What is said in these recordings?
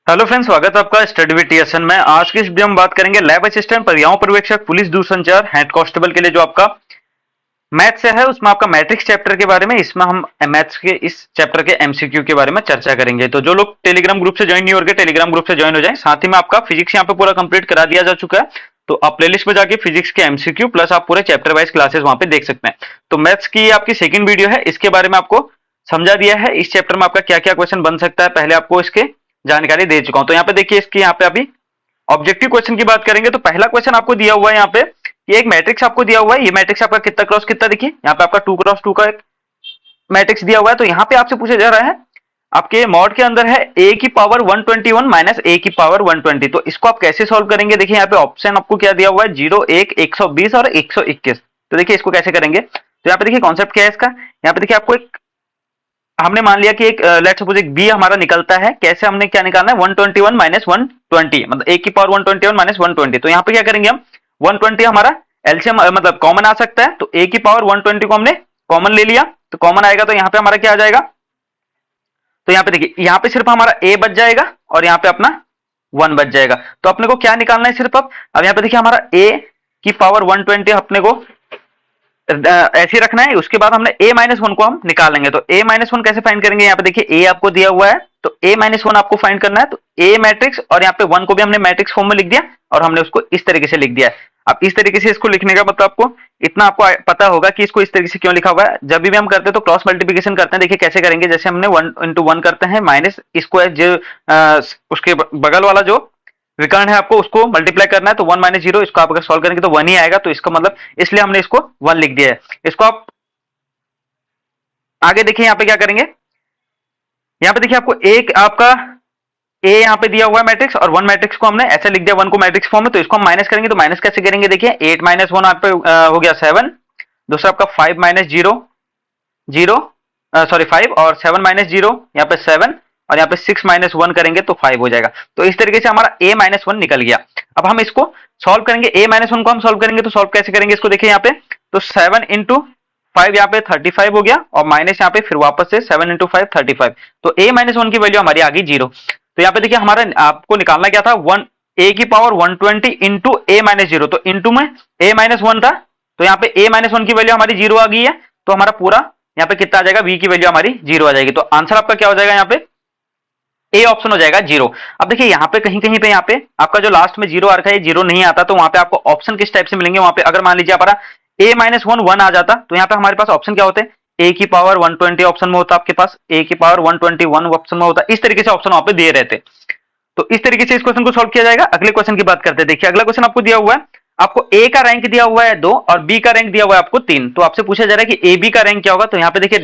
Hello friends, स्वागत है आपका स्टडी विद टीएसएन में। आज की इस वीडियो में बात करेंगे लैब असिस्टेंट, पर्यावरण पर्यवेक्षक, पुलिस दूरसंचार, हेड कांस्टेबल के लिए जो आपका मैथ्स है उसमें आपका मैट्रिक्स चैप्टर के बारे में। इसमें हम मैथ्स के इस चैप्टर के एमसीक्यू के बारे में चर्चा करेंगे। तो जो लोग टेलीग्राम ग्रुप से ज्वाइन नहीं हो रहे, टेलीग्राम ग्रुप से ज्वाइन हो जाएं। साथ ही में आपका फिजिक्स यहाँ पे पूरा कंप्लीट करा दिया जा चुका है, तो आप प्लेलिस्ट में जाके फिजिक्स के एमसीक्यू प्लस आप पूरे चैप्टर वाइज क्लासेस वहां पे देख सकते हैं। तो मैथ्स की आपकी सेकंड वीडियो है, इसके बारे में आपको समझा दिया है इस चैप्टर में आपका क्या क्या क्वेश्चन बन सकता है, पहले आपको इसके जानकारी दे चुका हूं। तो यहाँ पे देखिए, इसकी यहाँ पे अभी ऑब्जेक्टिव क्वेश्चन की बात करेंगे। तो पहला क्वेश्चन आपको दिया हुआ है यहाँ पे, ये एक मैट्रिक्स आपको दिया हुआ है। ये मैट्रिक्स आपका कितना क्रॉस कितना, देखिए यहाँ पे आपका 2x2 का एक मैट्रिक्स दिया हुआ है। तो यहाँ पे आपसे पूछा जा रहा है, आपके मॉड के अंदर है a की पावर 121 माइनस a की पावर 120। तो इसको आप कैसे सॉल्व करेंगे? देखिए यहाँ पे ऑप्शन आपको क्या दिया हुआ है, 0, 1, 120 और 121। तो देखिए इसको कैसे करेंगे। तो यहाँ पे देखिए कॉन्सेप्ट क्या है इसका। यहाँ पे देखिए आपको एक, हमने मान लिया कि एक लेट्स सपोज एक बी हमारा निकलता है। कैसे हमने क्या निकालना है, 121 माइनस 120, मतलब a की पावर 121 माइनस 120। तो यहाँ पे क्या करेंगे हम, 120 हमारा एलसीएम मतलब कॉमन आ सकता है। तो a की पावर 120 को हमने कॉमन ले लिया, तो कॉमन आएगा तो यहाँ पे हमारा क्या आ जाएगा। तो यहाँ पे देखिए, यहाँ पे सिर्फ हमारा a बच जाएगा और यहाँ पे अपना 1 बच जाएगा। तो अपने को क्या निकालना है सिर्फ अब यहाँ पे देखिए हमारा a की पावर 120 अपने को ऐसे ही रखना है। उसके बाद हमने a माइनस वन को हम निकालेंगे। तो a माइनस वन कैसे फाइंड करेंगे, यहाँ पे देखिए a आपको दिया हुआ है, तो a माइनस वन आपको फाइंड करना है। तो a मैट्रिक्स और यहाँ पे वन को भी हमने मैट्रिक्स फॉर्म में लिख दिया और हमने उसको इस तरीके से लिख दिया है। अब इस तरीके से इसको लिखने का मतलब आपको इतना आपको पता होगा कि इसको इस तरीके से क्यों लिखा हुआ है। जब भी हम करते हैं तो क्रॉस मल्टीप्लिकेशन करते हैं। देखिए कैसे करेंगे, जैसे हमने 1 इंटू 1 करते हैं, माइनस इसको जो उसके बगल वाला जो विकर्ण है आपको उसको मल्टीप्लाई करना है। तो 1 माइनस 0, इसको आप अगर सॉल्व करेंगे तो 1 ही आएगा। तो इसका मतलब इसलिए हमने इसको 1 लिख दिया है। इसको आप आगे देखिए यहाँ पे क्या करेंगे। यहाँ पे देखिए आपको एक आपका ए यहाँ पे दिया हुआ है मैट्रिक्स, और वन मैट्रिक्स को हमने ऐसे लिख दिया, वन को मैट्रिक्स फॉर्म में। तो इसको हम माइनस करेंगे, तो माइनस कैसे करेंगे, देखिए 8 माइनस वन आप पे हो गया 7, दूसरा आपका 5 माइनस 0, 0 सॉरी 5, और 7 माइनस 0 यहाँ पे 7, और यहाँ पे 6 माइनस 1 करेंगे तो 5 हो जाएगा। तो इस तरीके से हमारा a माइनस 1 निकल गया। अब हम इसको सॉल्व करेंगे, a माइनस 1 को हम सॉल्व करेंगे। तो सॉल्व कैसे करेंगे इसको, देखिए यहाँ पे, तो 7 इंटू 5 यहाँ पे 35 हो गया, और माइनस यहाँ पे फिर वापस से 7 इंटू 5 35। तो a माइनस 1 की वैल्यू हमारी आ गई 0। तो यहाँ पे देखिए हमारा आपको निकालना क्या था, 1 a की पावर 120 इंटू a माइनस 0। तो इंटू में a माइनस 1 था, तो यहाँ पे a माइनस 1 की वैल्यू हमारी 0 आ गई है। तो हमारा पूरा यहाँ पे कितना आ जाएगा, v की वैल्यू हमारी 0 आ जाएगी। तो आंसर आपका क्या हो जाएगा, यहाँ पे ए ऑप्शन हो जाएगा 0। अब देखिए यहाँ पे कहीं कहीं पे यहाँ पे आपका जो लास्ट में 0 आ रखा है, 0 नहीं आता। तो वहां पे आपको ऑप्शन किस टाइप से मिलेंगे, वहां पे अगर मान लीजिए हमारा a माइनस वन 1 आ जाता, तो यहाँ पे हमारे पास ऑप्शन क्या होते हैं, a की पावर 120 ऑप्शन में होता आपके पास, a की पावर 121 ऑप्शन में होता। इस तरीके से ऑप्शन वहां पे दिए रहते। तो इस तरीके से इस क्वेश्चन को सॉल्व किया जाएगा। अगले क्वेश्चन की बात करते हैं। देखिए अगला क्वेश्चन आपको दिया हुआ है, आपको ए का रैंक दिया हुआ है 2 और बी का रैंक दिया हुआ है आपको 3। तो आपसे पूछा जा रहा है कि ए बी का रैंक क्या होगा। तो यहाँ पे देखिए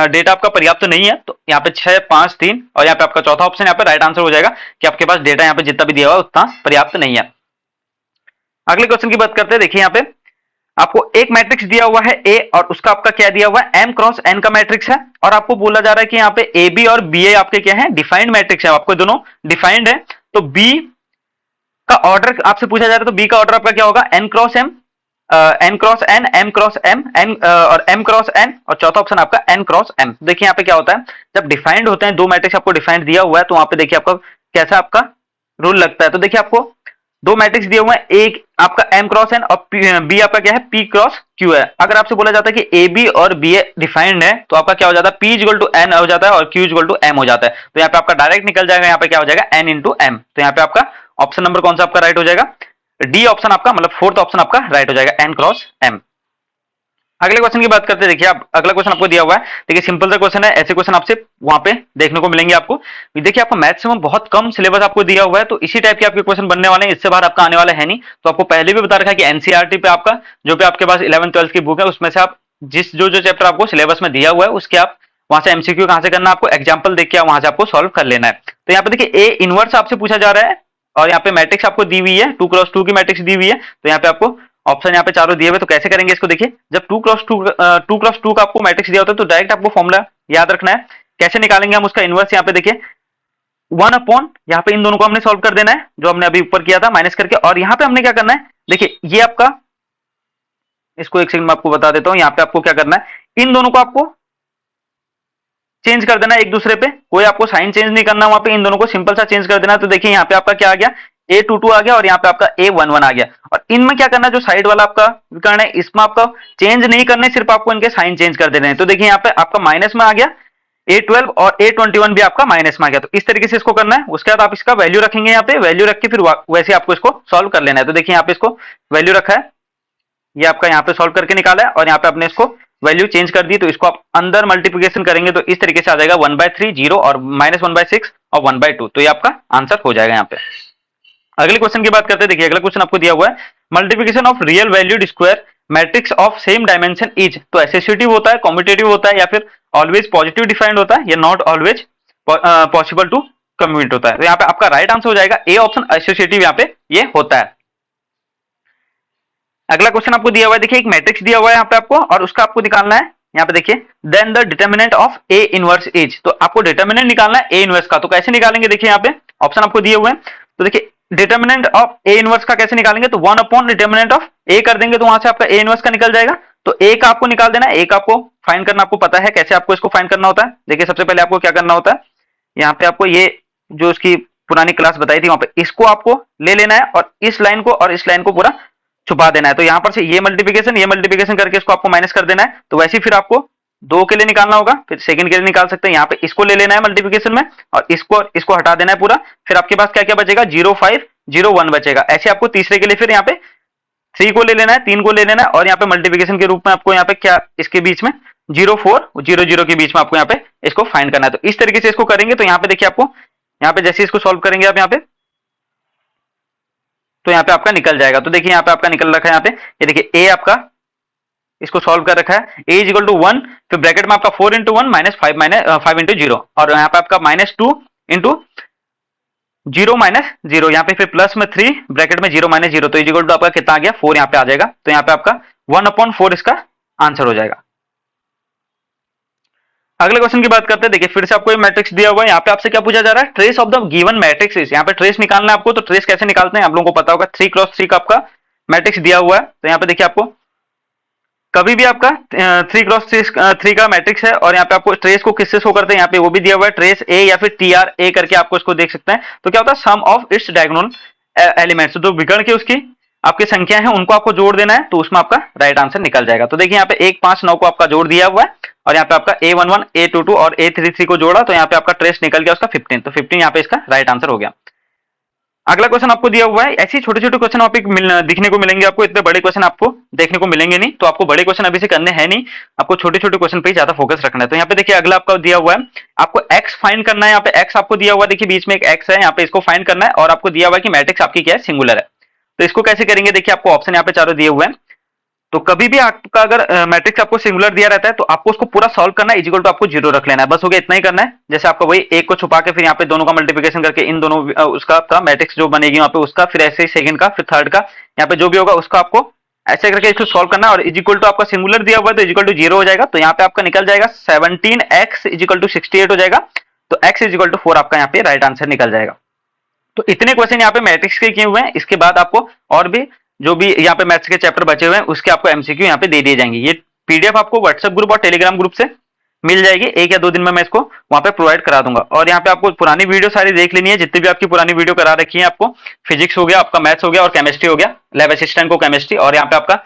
डेटा आपका पर्याप्त नहीं है, तो यहाँ पे 6, 5, 3, और यहाँ पे आपका चौथा ऑप्शन यहाँ पे राइट आंसर हो जाएगा कि आपके पास डेटा यहाँ पे जितना भी दिया हुआ है उतना पर्याप्त नहीं है। अगले क्वेश्चन की बात करते हैं। देखिए यहाँ पे आपको एक मैट्रिक्स दिया हुआ है ए, और उसका आपका क्या दिया हुआ है, m क्रॉस n का मैट्रिक्स है, और आपको बोला जा रहा है कि यहाँ पे ए बी और बी ए आपके क्या है, डिफाइंड मैट्रिक्स है, आपको दोनों डिफाइंड है। तो बी का ऑर्डर आपसे पूछा जा रहा है, तो बी का ऑर्डर आपका क्या होगा, n cross m, n cross n, m cross m, n और m क्रॉस n, और चौथा ऑप्शन आपका n क्रॉस m। देखिए यहाँ पे क्या होता है, जब डिफाइंड होते हैं, दो मैट्रिक्स आपको डिफाइंड दिया हुआ है, तो वहां पे देखिए आपका कैसा आपका रूल लगता है। तो देखिए आपको दो मैट्रिक्स दिए हुए हैं, एक आपका m क्रॉस n और बी आपका क्या है, p क्रॉस q है। अगर आपसे बोला जाता है कि ए बी और बी ए डिफाइंड है, तो आपका क्या हो जाता है, p इक्वल टू n हो जाता है और q इक्वल टू m हो जाता है। तो यहाँ पे आपका डायरेक्ट निकल जाएगा, यहाँ पे क्या हो जाएगा, n इंटू m। तो यहाँ पे आपका ऑप्शन नंबर कौन सा आपका राइट हो जाएगा, डी ऑप्शन आपका, मतलब फोर्थ ऑप्शन आपका राइट हो जाएगा, n क्रॉस m। अगले क्वेश्चन की बात करते हैं। देखिए आप अगला क्वेश्चन आपको दिया हुआ है, देखिए सिंपल सा क्वेश्चन है, ऐसे क्वेश्चन आपसे वहां पे देखने को मिलेंगे आपको। देखिए आपको मैथ्स में बहुत कम सिलेबस आपको दिया हुआ है, तो इसी टाइप के आपके क्वेश्चन बनने वाले हैं, इससे बाहर आपका आने वाला है नहीं। तो आपको पहले भी बता रखा है कि एनसीईआरटी पे आपका जो पे आपके पास 11th 12th की बुक है, उसमें से आप जिस जो जो चैप्टर आपको सिलेबस में दिया हुआ है उसके आप वहां से एमसीक्यू कहां से करना है, आपको एग्जाम्पल देख के वहां से आपको सॉल्व कर लेना है। तो यहाँ पे देखिए ए इनवर्स आपसे पूछा जा रहा है, और यहाँ पे मैट्रिक्स आपको दी हुई है, 2x2 की मैट्रिक्स दी हुई है। तो यहाँ पे आपको ऑप्शन यहाँ पे चारों दिए हुए, तो कैसे करेंगे इसको, देखिए जब 2x2 का आपको मैट्रिक्स दिया होता है, तो डायरेक्ट आपको फॉर्मूला याद रखना है। कैसे निकालेंगे हम उसका इनवर्स, यहाँ पे देखिए 1 अपॉन, यहाँ पे इन दोनों को हमने सॉल्व कर देना है, जो हमने अभी ऊपर किया था माइनस करके। और यहाँ पे हमने क्या करना है, देखिए ये आपका, इसको एक सेकंड में आपको बता देता हूँ। यहाँ पे आपको क्या करना है, इन दोनों को आपको चेंज कर देना एक दूसरे पे, कोई आपको साइन चेंज नहीं करना वहां पे, इन दोनों को सिंपल सा चेंज कर देना। तो देखिए यहाँ पे आपका क्या आ गया, A22 आ गया और यहाँ पे आपका A11 आ गया। और इनमें क्या करना है, जो साइड वाला आपका विकर्ण है इसमें आपका चेंज नहीं करने, सिर्फ आपको इनके साइन चेंज कर देने हैं। तो देखिए यहाँ पे आपका माइनस में आ गया A12 और A21 भी आपका माइनस में आ गया। तो इस तरीके से इसको करना है। उसके बाद आप इसका वैल्यू रखेंगे, यहाँ पे वैल्यू रख के फिर वैसे आपको इसको सॉल्व कर लेना है। तो देखिए यहाँ पे इसको वैल्यू रखा है, ये आपका यहाँ पे सॉल्व करके निकाला है और यहाँ पे आपने इसको वैल्यू चेंज कर दी। तो इसको आप अंदर मल्टीप्लिकेशन करेंगे तो इस तरीके से आ जाएगा 1/3 0 और -1/6 और 1/2। तो ये आपका आंसर हो जाएगा यहाँ पे। अगले क्वेश्चन की बात करते हैं। देखिए अगला क्वेश्चन आपको दिया हुआ है, multiplication of real valued square matrix of same dimension is. तो एसोसिएटिव होता है, कॉम्पिटेटिव होता है, या फिर ऑलवेज पॉजिटिव डिफाइंड होता है, या not always possible to commute होता है। तो यहाँ पे आपका राइट आंसर हो जाएगा ए ऑप्शन, एसोसिएटिव यहाँ पे ये होता है। अगला क्वेश्चन आपको दिया हुआ है, देखिए एक मैट्रिक्स दिया हुआ है यहाँ पे आपको और उसका आपको निकालना है। यहाँ पे देखिए then the determinant of A inverse is. तो आपको डिटर्मिनेंट निकालना है ए इनवर्स का। तो कैसे निकालेंगे, देखिए यहाँ पे ऑप्शन आपको दिए हुए हैं। तो देखिए डिटर्मिनेंट ऑफ ए इनवर्स का कैसे निकालेंगे, तो 1 अपॉन डिटर्मिनेंट ऑफ ए कर देंगे तो वहां से आपका ए इनवर्स का निकल जाएगा। तो ए का आपको निकाल देना है, ए का आपको फाइंड करना आपको पता है कैसे आपको इसको फाइंड करना होता है। देखिए सबसे पहले आपको क्या करना होता है, यहाँ पे आपको ये जो उसकी पुरानी क्लास बताई थी वहां पे इसको आपको ले लेना है और इस लाइन को और इस लाइन को पूरा छुपा देना है। तो यहां पर से ये मल्टीप्लिकेशन करके इसको आपको माइनस कर देना है। तो वैसे ही फिर आपको दो के लिए निकालना होगा, फिर सेकंड के लिए निकाल सकते हैं। यहाँ पे इसको ले लेना है मल्टीप्लिकेशन में और इसको हटा देना है पूरा। फिर आपके पास क्या क्या बचेगा, 0 5 0 1 बचेगा। ऐसे आपको तीसरे के लिए फिर यहाँ पे 3 को ले लेना है, 3 को ले लेना है और यहाँ पे मल्टीप्लिकेशन के रूप में आपको यहाँ पे क्या इसके बीच में 0 4 0 0 के बीच में आपको यहाँ पे इसको फाइंड करना है। तो इस तरीके से इसको करेंगे। तो यहाँ पे देखिए आपको यहाँ पे जैसे इसको सॉल्व करेंगे आप यहाँ पे, तो यहाँ पे आपका निकल जाएगा। तो देखिए यहाँ पे आपका निकल रखा है, यहाँ पे ये देखिए ए आपका इसको सॉल्व कर रखा है, ए इज इक्वल टू 1, फिर ब्रैकेट में आपका 4 इंटू 1 -5 इंटू 0 और यहाँ पे आपका -2 इंटू 0 -0, यहाँ पे फिर प्लस में 3 ब्रैकेट में 0 -0। तो इज इक्वल टू आपका कितना आ गया, 4 यहाँ पे आ जाएगा। तो यहाँ पे आपका 1/4 इसका आंसर हो जाएगा। अगले क्वेश्चन की बात करते हैं। देखिए फिर से आपको ये मैट्रिक्स दिया हुआ है, यहाँ पे आपसे क्या पूछा जा रहा है, trace of the given matrix. यहाँ पे ट्रेस निकालना है आपको। तो ट्रेस कैसे निकालते हैं आप लोगों को पता होगा, 3x3 का आपका मैट्रिक्स दिया हुआ है। तो यहाँ पे देखिए आपको कभी भी आपका 3x3 का मैट्रिक्स है और यहाँ पे आपको ट्रेस को किससे शो करते हैं, यहाँ पे वो भी दिया हुआ है ट्रेस ए या फिर TRA करके आपको इसको देख सकते हैं। तो क्या होता है, सम ऑफ इट्स डायगोनल एलिमेंट्स, जो विकर्ण की उसकी आपकी संख्या है उनको आपको जोड़ देना है। तो उसमें आपका राइट आंसर निकल जाएगा। तो देखिए यहाँ पे 1 5 9 को आपका जोड़ दिया हुआ है और यहाँ पे आपका A11 A22 और A33 को जोड़ा तो यहाँ पे आपका ट्रेस निकल गया उसका 15। तो 15 यहाँ पे इसका राइट आंसर हो गया। अगला क्वेश्चन आपको दिया हुआ है, ऐसे छोटे छोटे क्वेश्चन आप दिखने को मिलेंगे आपको, इतने बड़े क्वेश्चन आपको देखने को मिलेंगे नहीं। तो आपको बड़े क्वेश्चन अभी से करने हैं नहीं, आपको छोटे छोटे क्वेश्चन पे ही ज्यादा फोकस रखना है। तो यहाँ पे देखिए अगला आपका दिया हुआ है, आपको एक्स फाइंड करना है। यहाँ पे एक्स आपको दिया हुआ है, देखिए बीच में एक एक्स है, यहाँ पे इसको फाइंड करना है और आपको दिया हुआ है कि मैट्रिक्स आपकी क्या है, सिंगुलर है। तो इसको कैसे करेंगे, देखिए आपको ऑप्शन यहाँ पे चारों दिए हुए हैं। तो कभी भी आपका अगर मैट्रिक्स आपको सिंगुलर दिया रहता है तो आपको उसको पूरा सॉल्व करना है, इक्वल टू आपको 0 रख लेना है, बस हो गया, इतना ही करना है। जैसे आपका वही एक को छुपा के फिर यहाँ पे दोनों का मल्टीप्लिकेशन करके इन दोनों उसका आपका मैट्रिक्स जो बनेगी वहां पे उसका, फिर ऐसे ही सेकंड का, फिर थर्ड का, यहाँ पे जो भी होगा उसका आपको ऐसे करके इसको सॉल्व करना है। और इक्वल टू आपका सिंगुलर दिया हुआ है तो इक्वल टू 0 हो जाएगा। तो यहाँ पे आपका निकल जाएगा 17x इक्वल टू 68 हो जाएगा। तो x इक्वल टू 4 आपका यहाँ पे राइट आंसर निकल जाएगा। तो इतने क्वेश्चन यहाँ पे मैट्रिक्स के किए हुए हैं। इसके बाद आपको और भी जो भी यहाँ पे मैथ्स के चैप्टर बचे हुए हैं उसके आपको एमसीक्यू यहाँ पे दे दिए जाएंगे। ये पीडीएफ आपको व्हाट्सएप ग्रुप और टेलीग्राम ग्रुप से मिल जाएगी, 1 या 2 दिन में मैं इसको वहां पे प्रोवाइड करा दूंगा। और यहाँ पे आपको पुरानी वीडियो सारी देख लेनी है, जितनी भी आपकी पुरानी वीडियो करा रखी है आपको, फिजिक्स हो गया, आपका मैथ्स हो गया और केमिस्ट्री हो गया, लैब असिस्टेंट को केमिस्ट्री, और यहाँ पे आपका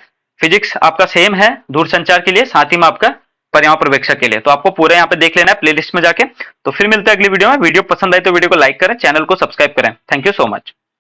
फिजिक्स आपका सेम है दूरसंचार के लिए, साथ ही में आपका पर्यावरण पर्यवेक्षक के लिए। तो आपको पूरा यहाँ पे देख लेना है प्लेलिस्ट में जाके। तो फिर मिलते हैं अगली वीडियो में। वीडियो पसंद आए तो वीडियो को लाइक करें, चैनल को सब्सक्राइब करें। Thank you so much.